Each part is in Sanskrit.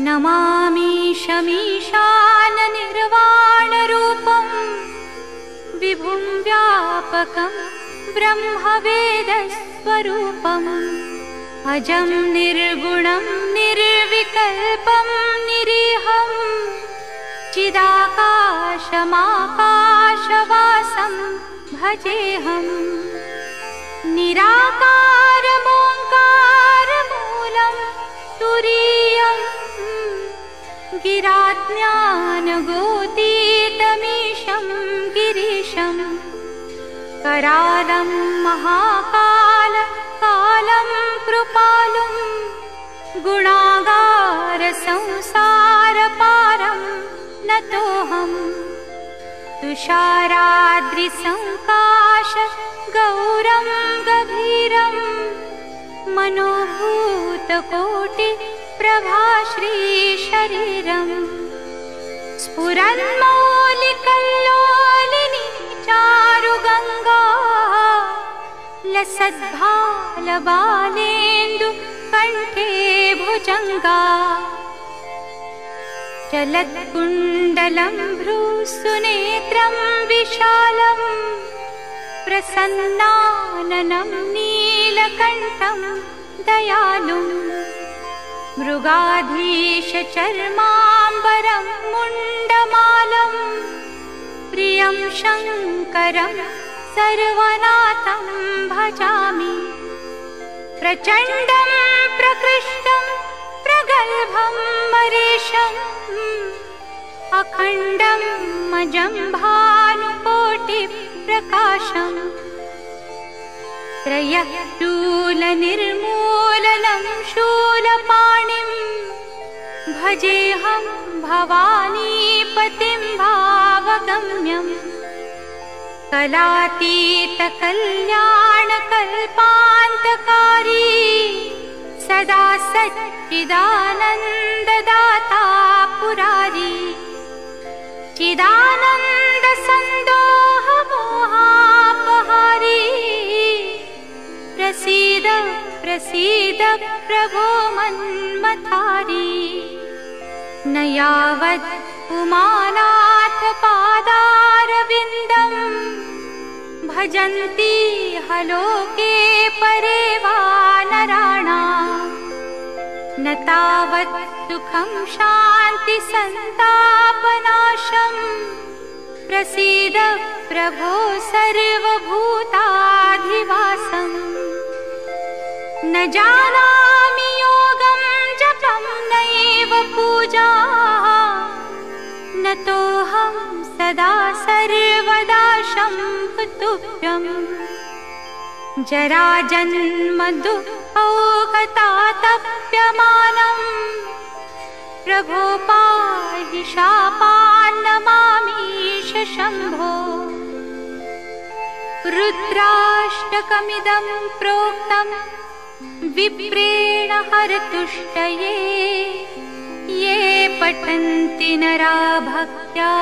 नमामि शमीशाननिर्वाणरूपं विभुं व्यापकं ब्रह्मवेदस्वरूपम् अजं निर्गुणं निर्विकल्पं निरीहं चिदाकाशमाकाशवासं भजेऽहम् निराकारमोङ्कारमूलं तुरीयं गिराज्ञानगोतीतमीशं गिरीशं करालं महाकालं कृपालुं गुणागारसंसारपारं नतोऽहम् तुषाराद्रिसङ्काश गौरं गभीरं मनोभूतकोटिप्रभाश्रीशरीरं स्फुरन्मौलिकल्लोलिनी चारुगङ्गा लसद्भालबालेन्दु कण्ठे भुजङ्गा चलत्कुण्डलं भ्रूसुनेत्रं विशालं प्रसन्नाननं नीलकण्ठं दयालुं मृगाधीशचर्माम्बरं मुण्डमालं प्रियं शङ्करं सर्वनाथं भजामि प्रचण्डं प्रकृष्टं प्रगल्भं मरीशम् अखण्डं मजं भानुकोटिप्रकाशम् त्रयशूलनिर्मूलनं शूलपाणिं भजेऽहं भवानीपतिं भावगम्यम् कलातीतकल्याणकल्पान्तकारी सदा सच्चिदानन्ददाता पुरारी चिदानन्दसन्दोहमोहापहारी प्रसीद प्रसीद प्रभो मन्मथारी न यावत् उमानाथ पादारविन्दं भजन्ति हलोके परे वा नराणाम् न तावत् सुखं शान्ति सन्तापनाशं प्रसीद प्रभो सर्वभूताधिवासम् न जानामि योगं जपं नैव पूजा नतोऽहं सदा सर्वदा शम्भुतुभ्यम् जराजन्म दुःखौघतातप्यमानं प्रभो पाहि शापान्नमामीश शम्भो रुद्राष्टकमिदं प्रोक्तं विप्रेण हरतुष्टये ये पठन्ति नरा भक्त्या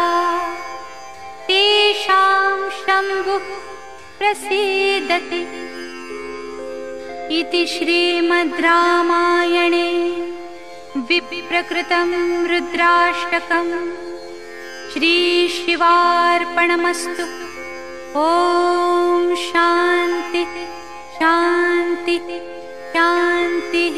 तेषां शम्भुः प्रसीदति इति श्रीमद् रामायणे विप्रकृतं रुद्राष्टकं श्रीशिवार्पणमस्तु। ॐ शान्ति शान्ति शान्तिः।